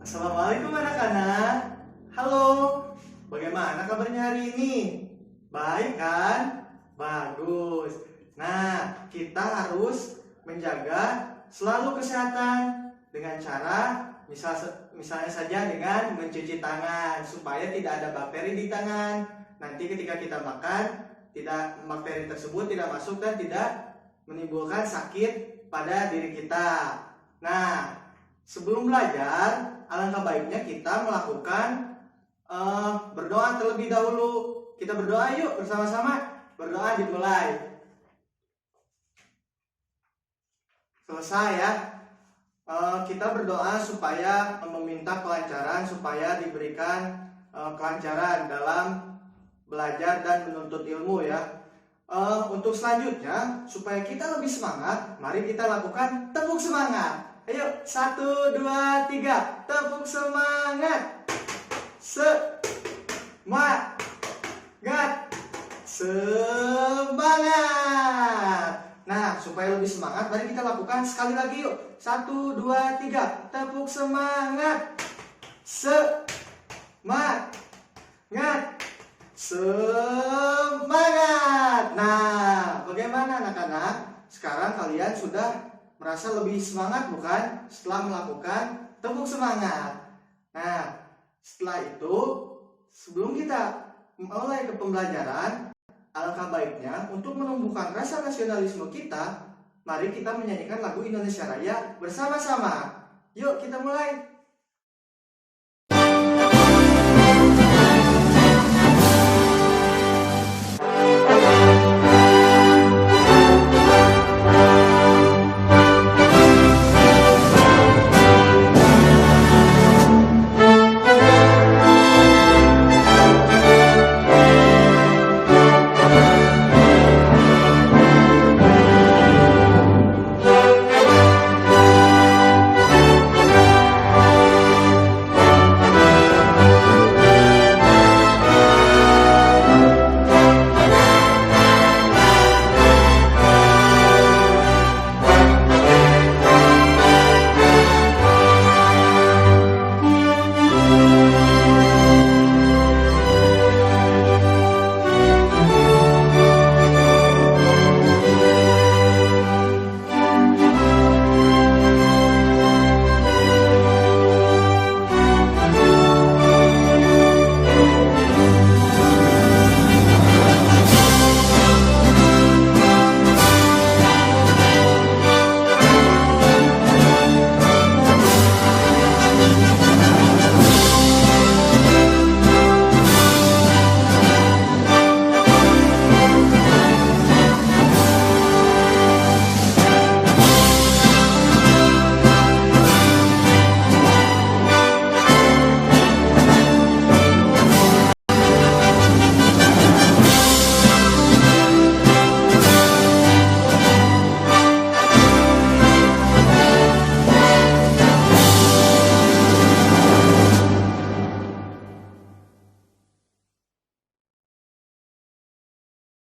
Assalamualaikum anak-anak. Halo, bagaimana kabarnya hari ini? Baik kan? Bagus. Nah, kita harus menjaga selalu kesehatan dengan cara misalnya saja dengan mencuci tangan supaya tidak ada bakteri di tangan. Nanti ketika kita makan, bakteri tersebut tidak masuk dan tidak menimbulkan sakit pada diri kita. Nah, sebelum belajar, alangkah baiknya kita melakukan berdoa terlebih dahulu. Kita berdoa yuk bersama-sama. Berdoa dimulai. Selesai ya. Kita berdoa supaya meminta kelancaran, supaya diberikan kelancaran dalam belajar dan menuntut ilmu ya. Untuk selanjutnya, supaya kita lebih semangat, mari kita lakukan tepuk semangat. Ayo, 1, 2, 3, tepuk semangat. Semangat. Nah, supaya lebih semangat, mari kita lakukan sekali lagi yuk. 1, 2, 3, tepuk semangat. Semangat. Nah, bagaimana anak-anak? Sekarang kalian sudah merasa lebih semangat bukan? Setelah melakukan tepuk semangat. Nah, setelah itu, sebelum kita mulai ke pembelajaran, alangkah baiknya untuk menumbuhkan rasa nasionalisme kita, mari kita menyanyikan lagu Indonesia Raya bersama-sama. Yuk kita mulai.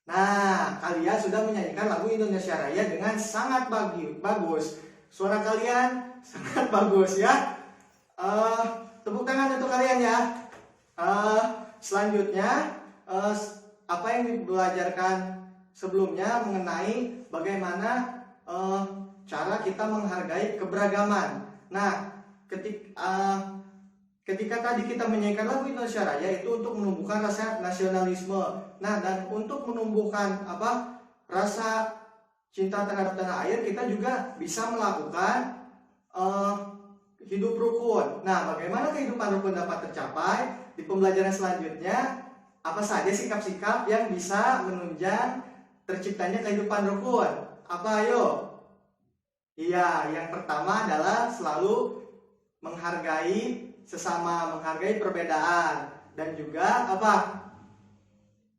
Nah, kalian sudah menyanyikan lagu Indonesia Raya dengan sangat bagus. Suara kalian sangat bagus ya. Tepuk tangan untuk kalian ya. Selanjutnya, apa yang dibelajarkan sebelumnya mengenai bagaimana cara kita menghargai keberagaman. Nah, ketika tadi kita menyanyikan lagu Indonesia Raya itu untuk menumbuhkan rasa nasionalisme. Nah, dan untuk menumbuhkan rasa cinta terhadap tanah air, kita juga bisa melakukan hidup rukun. Nah, bagaimana kehidupan rukun dapat tercapai? Di pembelajaran selanjutnya, apa saja sikap-sikap yang bisa menunjang terciptanya kehidupan rukun? Apa ayo? Iya, yang pertama adalah selalu menghargai sesama, menghargai perbedaan, dan juga apa?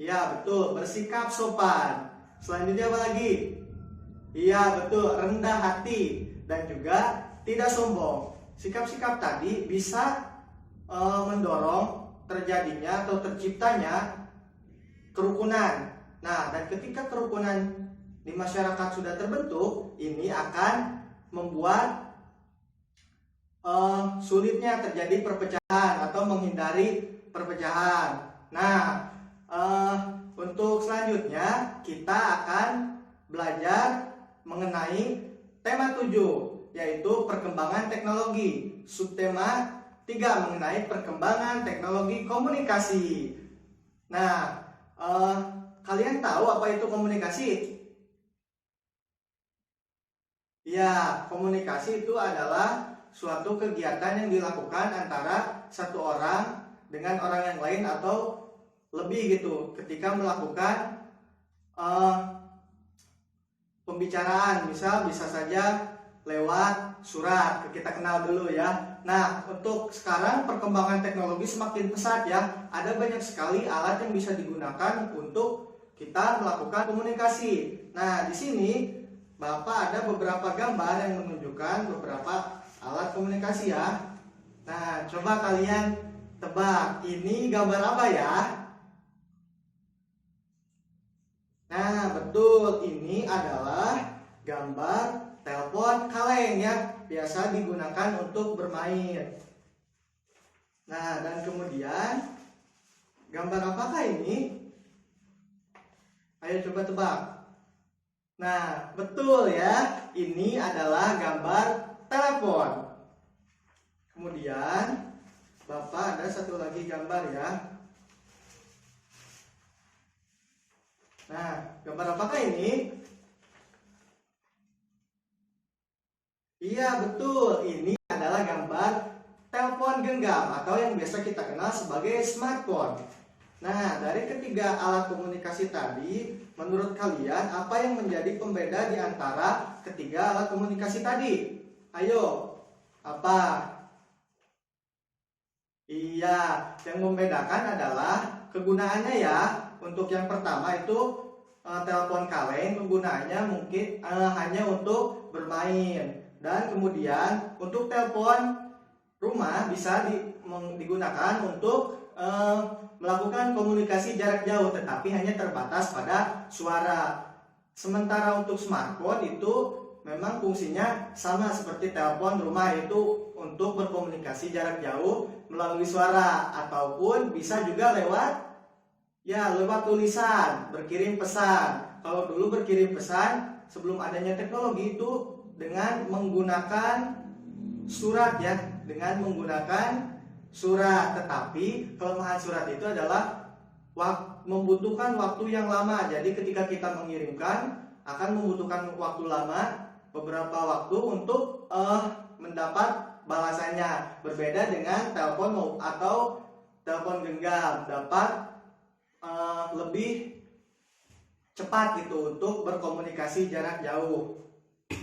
Iya betul, bersikap sopan. Selanjutnya apa lagi? Iya betul, rendah hati dan juga tidak sombong. Sikap-sikap tadi bisa mendorong terjadinya atau terciptanya kerukunan. Nah, dan ketika kerukunan di masyarakat sudah terbentuk, ini akan membuat sulitnya terjadi perpecahan atau menghindari perpecahan. Nah, untuk selanjutnya kita akan belajar mengenai tema 7, yaitu perkembangan teknologi. Subtema 3 mengenai perkembangan teknologi komunikasi. Nah, kalian tahu apa itu komunikasi? Ya, komunikasi itu adalah suatu kegiatan yang dilakukan antara satu orang dengan orang yang lain atau lebih gitu ketika melakukan pembicaraan. Bisa saja lewat surat. Kita kenal dulu ya. Nah, untuk sekarang perkembangan teknologi semakin pesat ya. Ada banyak sekali alat yang bisa digunakan untuk kita melakukan komunikasi. Nah, di sini Bapak ada beberapa gambar yang menunjukkan beberapa alat komunikasi ya. Nah, coba kalian tebak, ini gambar apa ya? Nah, betul, ini adalah gambar telepon kaleng ya, biasa digunakan untuk bermain. Nah, dan kemudian gambar apakah ini? Ayo coba tebak. Nah, betul ya, ini adalah gambar telepon. Kemudian Bapak ada satu lagi gambar ya. Nah, gambar apakah ini? Iya, betul, ini adalah gambar telepon genggam atau yang biasa kita kenal sebagai smartphone. Nah, dari ketiga alat komunikasi tadi, menurut kalian apa yang menjadi pembeda di antara ketiga alat komunikasi tadi? Ayo, apa? Iya, yang membedakan adalah kegunaannya ya. Untuk yang pertama itu telepon kaleng penggunaannya mungkin hanya untuk bermain. Dan kemudian untuk telepon rumah bisa digunakan untuk melakukan komunikasi jarak jauh, tetapi hanya terbatas pada suara. Sementara untuk smartphone itu memang fungsinya sama seperti telepon rumah, itu untuk berkomunikasi jarak jauh melalui suara ataupun bisa juga lewat tulisan, berkirim pesan. Kalau dulu berkirim pesan sebelum adanya teknologi itu dengan menggunakan surat ya, tetapi kelemahan surat itu adalah membutuhkan waktu yang lama. Jadi ketika kita mengirimkan akan membutuhkan waktu lama, beberapa waktu untuk mendapat balasannya. Berbeda dengan telepon atau telepon genggam, dapat lebih cepat gitu untuk berkomunikasi jarak jauh.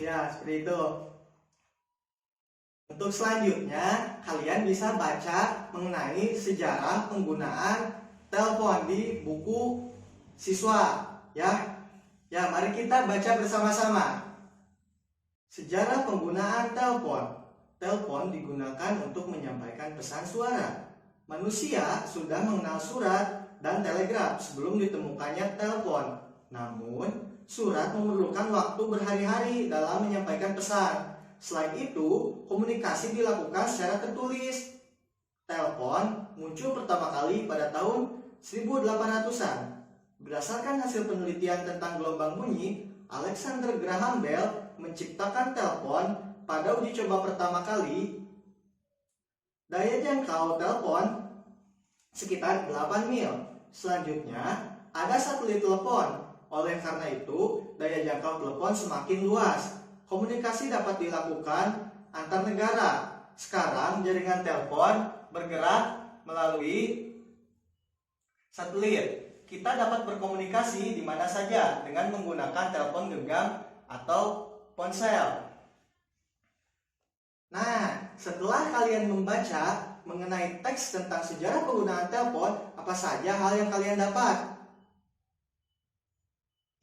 Ya, seperti itu. Untuk selanjutnya, kalian bisa baca mengenai sejarah penggunaan telepon di buku siswa, ya. Ya, mari kita baca bersama-sama. Sejarah penggunaan telepon. Telepon digunakan untuk menyampaikan pesan suara. Manusia sudah mengenal surat dan telegraf sebelum ditemukannya telepon. Namun, surat memerlukan waktu berhari-hari dalam menyampaikan pesan. Selain itu, komunikasi dilakukan secara tertulis. Telepon muncul pertama kali pada tahun 1800-an. Berdasarkan hasil penelitian tentang gelombang bunyi, Alexander Graham Bell menciptakan telepon pada uji coba pertama kali. Daya jangkau telepon sekitar 8 mil. Selanjutnya, ada satelit telepon. Oleh karena itu, daya jangkau telepon semakin luas. Komunikasi dapat dilakukan antar negara. Sekarang jaringan telepon bergerak melalui satelit. Kita dapat berkomunikasi di mana saja dengan menggunakan telepon genggam atau ponsel. Nah, setelah kalian membaca mengenai teks tentang sejarah penggunaan telepon, apa saja hal yang kalian dapat?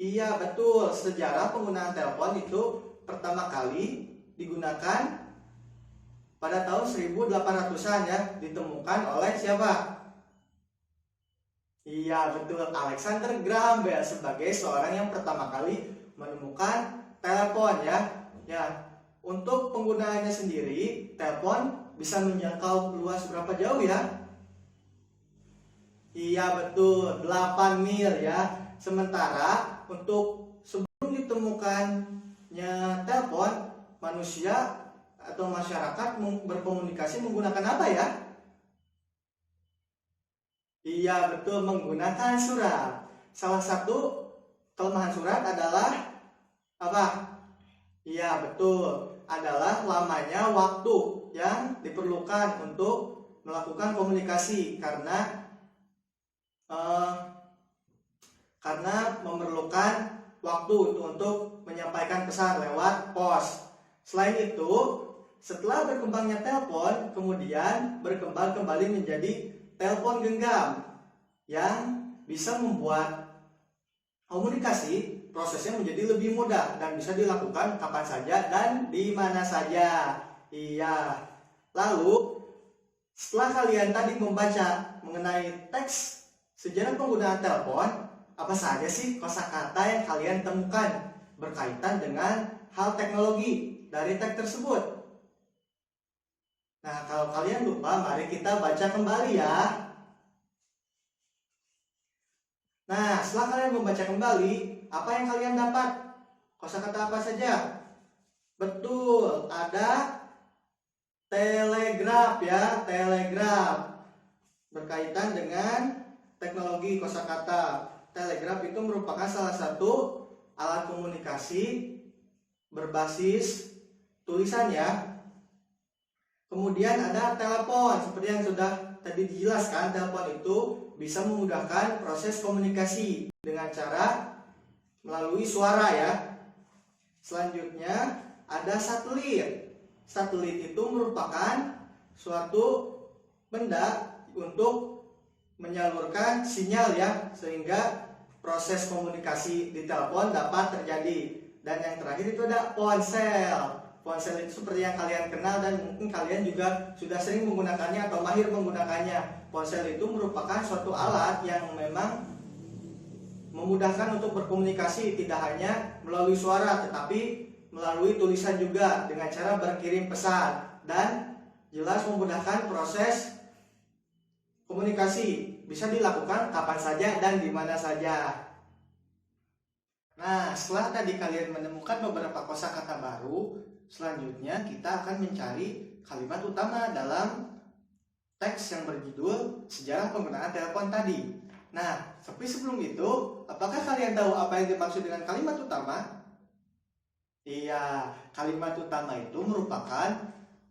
Iya, betul, sejarah penggunaan telepon itu pertama kali digunakan pada tahun 1800-an ya, ditemukan oleh siapa? Iya, betul, Alexander Graham Bell sebagai seorang yang pertama kali menemukan telepon ya. Ya. untuk penggunaannya sendiri, telepon bisa menjangkau luas berapa jauh ya? Iya betul, 8 mil ya. Sementara untuk sebelum ditemukannya telepon, manusia atau masyarakat berkomunikasi menggunakan apa ya? Iya betul, menggunakan surat. Salah satu kelemahan surat adalah apa? Iya betul, adalah lamanya waktu yang diperlukan untuk melakukan komunikasi karena memerlukan waktu untuk menyampaikan pesan lewat pos. Selain itu, setelah berkembangnya telepon, kemudian berkembang kembali menjadi telepon genggam yang bisa membuat komunikasi prosesnya menjadi lebih mudah dan bisa dilakukan kapan saja dan di mana saja. Iya. Lalu, setelah kalian tadi membaca mengenai teks sejarah penggunaan telepon, apa saja sih kosakata yang kalian temukan berkaitan dengan hal teknologi dari teks tersebut? Nah, kalau kalian lupa, mari kita baca kembali ya. Nah, setelah kalian membaca kembali, apa yang kalian dapat? Kosakata apa saja? Betul, ada telegraf ya, telegraf. Berkaitan dengan teknologi kosakata. Telegraf itu merupakan salah satu alat komunikasi berbasis tulisan ya. Kemudian ada telepon, seperti yang sudah tadi dijelaskan, telepon itu bisa memudahkan proses komunikasi dengan cara melalui suara ya. Selanjutnya ada satelit. Satelit itu merupakan suatu benda untuk menyalurkan sinyal ya, sehingga proses komunikasi di telepon dapat terjadi. Dan yang terakhir itu ada ponsel. Ponsel itu seperti yang kalian kenal dan mungkin kalian juga sudah sering menggunakannya atau mahir menggunakannya. Ponsel itu merupakan suatu alat yang memang memudahkan untuk berkomunikasi, tidak hanya melalui suara tetapi melalui tulisan juga dengan cara berkirim pesan, dan jelas memudahkan proses komunikasi, bisa dilakukan kapan saja dan di mana saja. Nah, setelah tadi kalian menemukan beberapa kosakata baru, selanjutnya kita akan mencari kalimat utama dalam teks yang berjudul Sejarah Penggunaan Telepon tadi. Nah, tapi sebelum itu, apakah kalian tahu apa yang dimaksud dengan kalimat utama? Iya, kalimat utama itu merupakan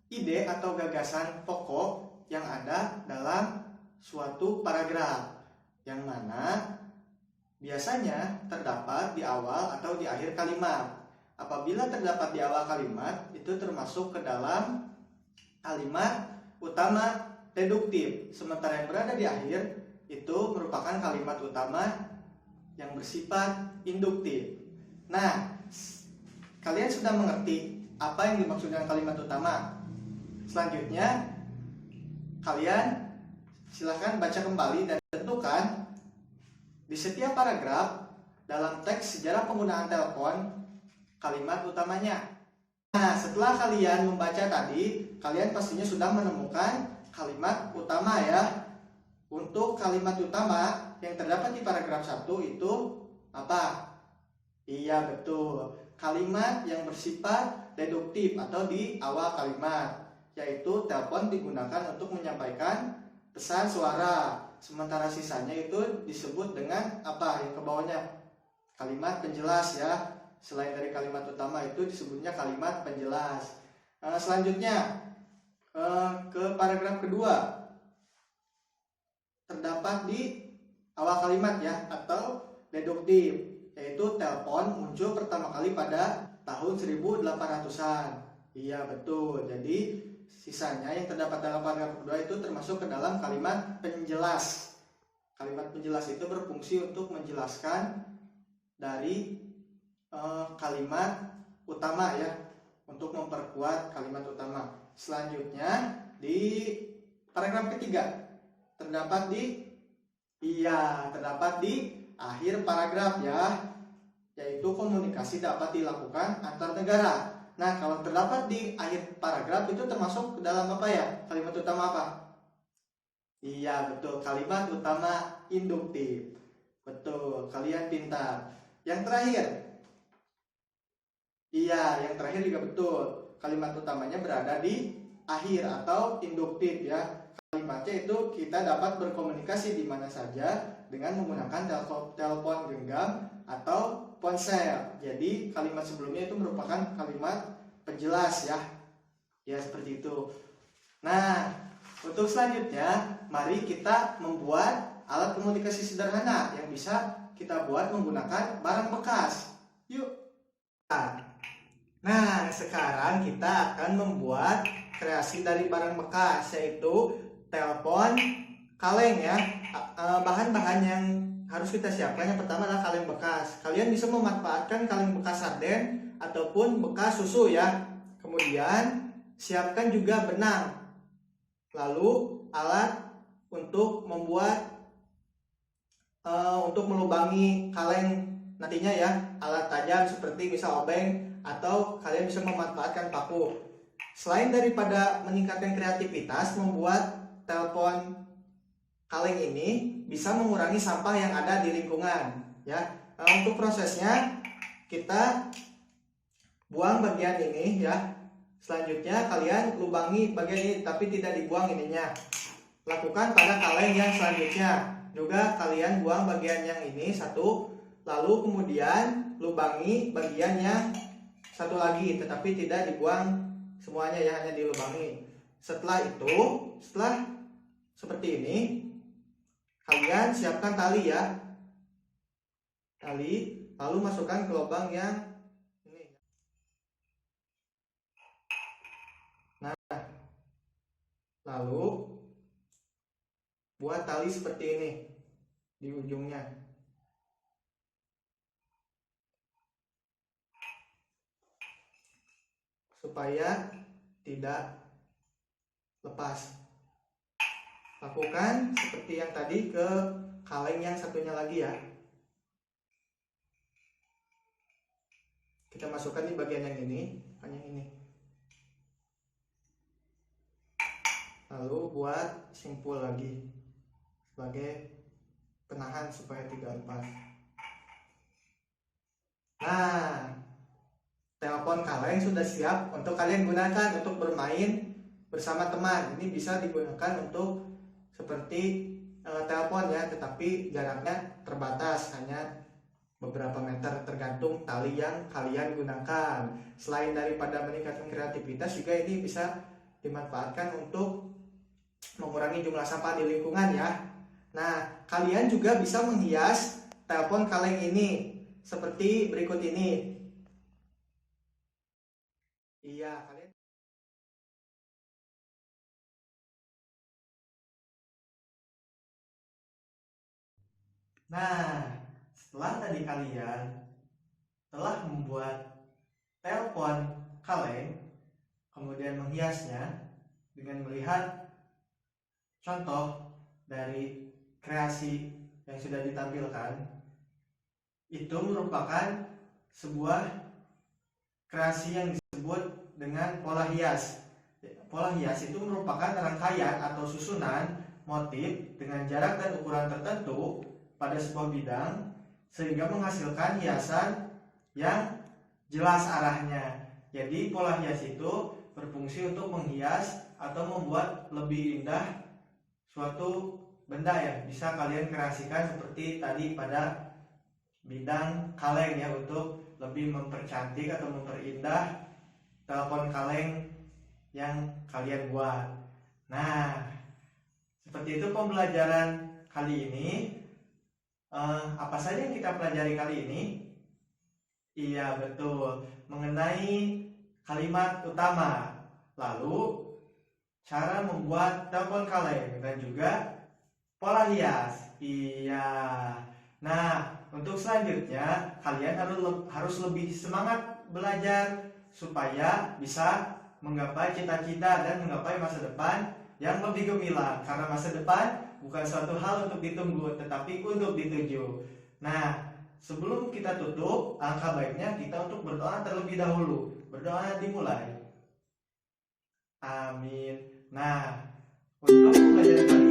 ide atau gagasan pokok yang ada dalam suatu paragraf, yang mana biasanya terdapat di awal atau di akhir kalimat. Apabila terdapat di awal kalimat, itu termasuk ke dalam kalimat utama deduktif. Sementara yang berada di akhir, itu merupakan kalimat utama yang bersifat induktif. Nah, kalian sudah mengerti apa yang dimaksud dengan kalimat utama. Selanjutnya, kalian silahkan baca kembali dan tentukan di setiap paragraf dalam teks sejarah penggunaan telepon kalimat utamanya. Nah, setelah kalian membaca tadi, kalian pastinya sudah menemukan kalimat utama ya. Untuk kalimat utama yang terdapat di paragraf 1 itu apa? Iya betul, kalimat yang bersifat deduktif atau di awal kalimat, yaitu telepon digunakan untuk menyampaikan pesan suara. Sementara sisanya itu disebut dengan apa yang ke bawahnya? Kalimat penjelas ya. Selain dari kalimat utama itu disebutnya kalimat penjelas. Selanjutnya ke paragraf kedua, terdapat di awal kalimat ya, atau deduktif, yaitu telepon muncul pertama kali pada tahun 1800-an. Iya betul. Jadi sisanya yang terdapat dalam paragraf kedua itu termasuk ke dalam kalimat penjelas. Kalimat penjelas itu berfungsi untuk menjelaskan dari kalimat utama ya, untuk memperkuat kalimat utama. Selanjutnya di paragraf ketiga terdapat di akhir paragraf ya, yaitu komunikasi dapat dilakukan antar negara. Nah, kalau terdapat di akhir paragraf itu termasuk ke dalam apa ya? Kalimat utama apa? Iya, betul. Kalimat utama induktif. Betul, kalian pintar. Yang terakhir. Iya, yang terakhir juga betul. Kalimat utamanya berada di akhir atau induktif ya. Kalimatnya itu kita dapat berkomunikasi di mana saja dengan menggunakan telepon genggam atau ponsel. Jadi kalimat sebelumnya itu merupakan kalimat penjelas ya. Ya seperti itu. Nah, untuk selanjutnya mari kita membuat alat komunikasi sederhana yang bisa kita buat menggunakan barang bekas. Yuk. Nah, sekarang kita akan membuat kreasi dari barang bekas, yaitu telepon kaleng ya. Bahan-bahan yang harus kita siapkan yang pertama adalah kaleng bekas. Kalian bisa memanfaatkan kaleng bekas sarden ataupun bekas susu ya. Kemudian siapkan juga benang. Lalu alat untuk membuat untuk melubangi kaleng nantinya ya. Alat tajam seperti misal obeng atau kalian bisa memanfaatkan paku. Selain daripada meningkatkan kreativitas membuat telepon kaleng ini bisa mengurangi sampah yang ada di lingkungan ya. Untuk prosesnya kita buang bagian ini ya. Selanjutnya kalian lubangi bagian ini tapi tidak dibuang ininya. Lakukan pada kaleng yang selanjutnya. Juga kalian buang bagian yang ini satu, lalu kemudian lubangi bagian yang satu lagi tetapi tidak dibuang semuanya ya, hanya dilubangi. Setelah itu, setelah seperti ini, kalian siapkan tali ya. Tali, lalu masukkan ke lubang yang ini. Nah, lalu buat tali seperti ini di ujungnya. Supaya tidak lepas. Lakukan seperti yang tadi ke kaleng yang satunya lagi ya. Kita masukkan di bagian yang ini, hanya ini. Lalu buat simpul lagi sebagai penahan supaya tidak lepas. Nah, telepon kaleng sudah siap untuk kalian gunakan untuk bermain bersama teman. Ini bisa digunakan untuk seperti telepon ya, tetapi jaraknya terbatas, hanya beberapa meter tergantung tali yang kalian gunakan. Selain daripada meningkatkan kreativitas, juga ini bisa dimanfaatkan untuk mengurangi jumlah sampah di lingkungan ya. Nah, kalian juga bisa menghias telepon kaleng ini seperti berikut ini. Iya, kalian. Nah, setelah tadi kalian telah membuat telepon kaleng, kemudian menghiasnya dengan melihat contoh dari kreasi yang sudah ditampilkan, itu merupakan sebuah kreasi yang disebut dengan pola hias. Pola hias itu merupakan rangkaian atau susunan motif dengan jarak dan ukuran tertentu pada sebuah bidang sehingga menghasilkan hiasan yang jelas arahnya. Jadi pola hias itu berfungsi untuk menghias atau membuat lebih indah suatu benda ya. Bisa kalian kreasikan seperti tadi pada bidang kaleng ya, untuk lebih mempercantik atau memperindah telepon kaleng yang kalian buat. Nah, seperti itu pembelajaran kali ini. Apa saja yang kita pelajari kali ini? Iya betul, mengenai kalimat utama, lalu cara membuat telepon kaleng dan juga pola hias. Iya. Nah, untuk selanjutnya kalian harus lebih semangat belajar supaya bisa menggapai cita-cita dan menggapai masa depan yang lebih gemilang. Karena masa depan bukan suatu hal untuk ditunggu, tetapi untuk dituju. Nah, sebelum kita tutup, alangkah baiknya kita untuk berdoa terlebih dahulu. Berdoa dimulai. Amin. Nah, untuk pembelajaran kali